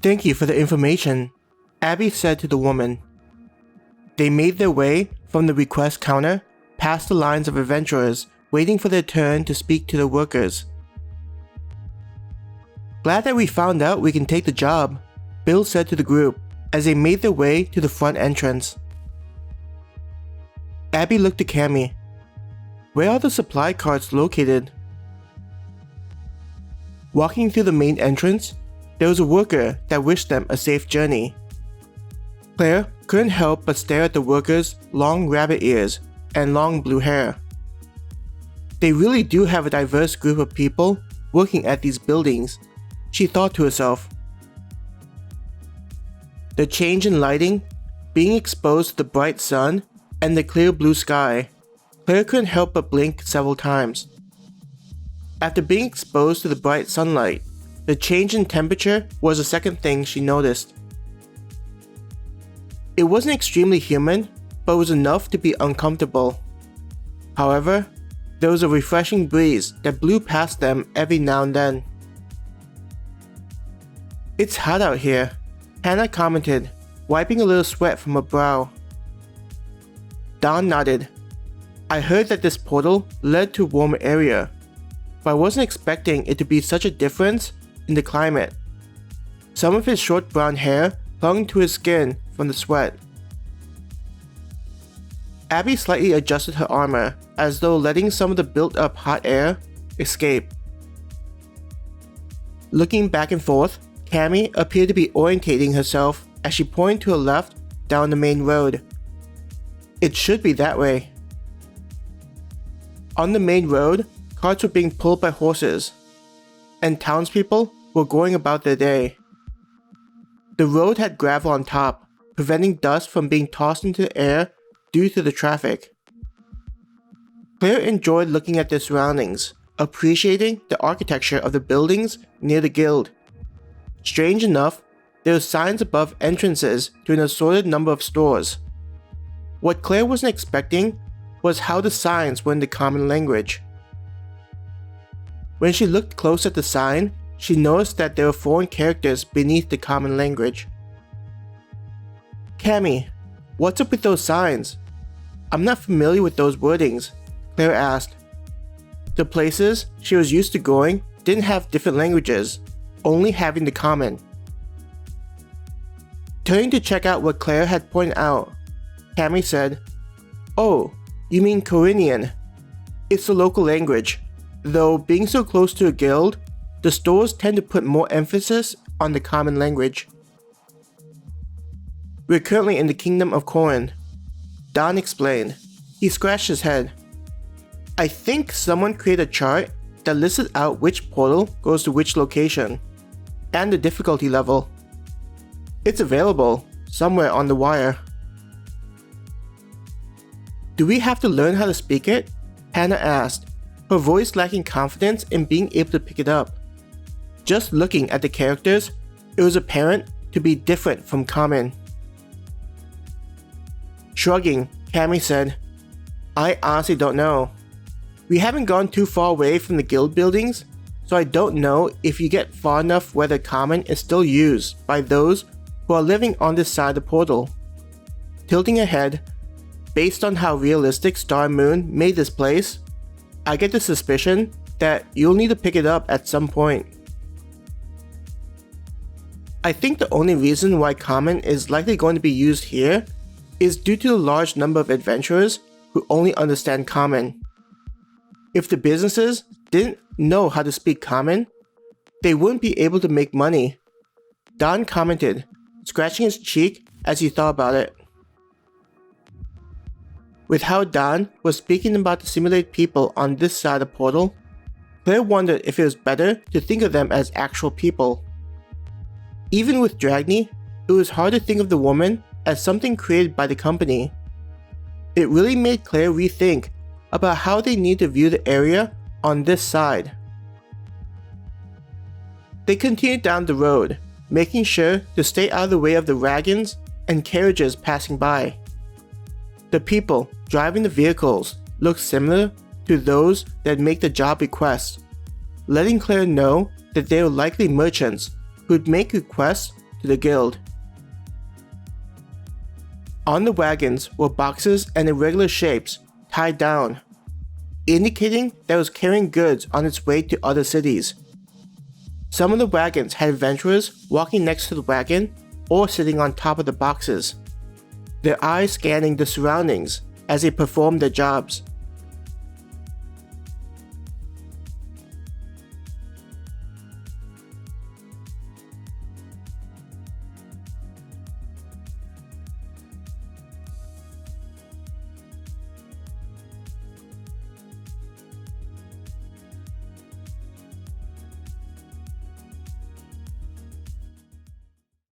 "Thank you for the information," Abby said to the woman. They made their way from the request counter past the lines of adventurers waiting for their turn to speak to the workers. "Glad that we found out we can take the job," Bill said to the group as they made their way to the front entrance. Abby looked at Cammy. "Where are the supply carts located?" Walking through the main entrance, there was a worker that wished them a safe journey. Claire couldn't help but stare at the worker's long rabbit ears and long blue hair. They really do have a diverse group of people working at these buildings, she thought to herself. The change in lighting, being exposed to the bright sun and the clear blue sky, Claire couldn't help but blink several times. After being exposed to the bright sunlight, the change in temperature was the second thing she noticed. It wasn't extremely humid, but was enough to be uncomfortable. However, there was a refreshing breeze that blew past them every now and then. "It's hot out here," Hannah commented, wiping a little sweat from her brow. Don nodded. "I heard that this portal led to a warmer area, but I wasn't expecting it to be such a difference in the climate." Some of his short brown hair clung to his skin from the sweat. Abby slightly adjusted her armor as though letting some of the built-up hot air escape. Looking back and forth, Cammy appeared to be orientating herself as she pointed to her left down the main road. "It should be that way." On the main road, carts were being pulled by horses, and townspeople were going about their day. The road had gravel on top, preventing dust from being tossed into the air due to the traffic. Claire enjoyed looking at their surroundings, appreciating the architecture of the buildings near the guild. Strange enough, there were signs above entrances to an assorted number of stores. What Claire wasn't expecting was how the signs were in the common language. When she looked close at the sign, she noticed that there were foreign characters beneath the common language. "Cammy, what's up with those signs? I'm not familiar with those wordings," Claire asked. The places she was used to going didn't have different languages, only having the common. Turning to check out what Claire had pointed out, Cammy said, "Oh, you mean Korean. It's the local language. Though being so close to a guild, the stores tend to put more emphasis on the common language." "We're currently in the Kingdom of Korin," Don explained. He scratched his head. "I think someone created a chart that listed out which portal goes to which location, and the difficulty level. It's available somewhere on the wire." "Do we have to learn how to speak it?" Hannah asked, her voice lacking confidence in being able to pick it up. Just looking at the characters, it was apparent to be different from common. Shrugging, Cammy said, "I honestly don't know. We haven't gone too far away from the guild buildings, so I don't know if you get far enough whether common is still used by those who are living on this side of the portal." Tilting her head, based on how realistic Star Moon made this place, I get the suspicion that you'll need to pick it up at some point. "I think the only reason why common is likely going to be used here is due to the large number of adventurers who only understand common. If the businesses didn't know how to speak common, they wouldn't be able to make money," Don commented, scratching his cheek as he thought about it. With how Don was speaking about the simulated people on this side of the portal, Claire wondered if it was better to think of them as actual people. Even with Dragny, it was hard to think of the woman as something created by the company. It really made Claire rethink about how they need to view the area on this side. They continued down the road, making sure to stay out of the way of the wagons and carriages passing by. The people driving the vehicles looked similar to those that make the job requests, letting Claire know that they were likely merchants who'd make requests to the guild. On the wagons were boxes and irregular shapes tied down, indicating that it was carrying goods on its way to other cities. Some of the wagons had adventurers walking next to the wagon or sitting on top of the boxes, their eyes scanning the surroundings as they performed their jobs.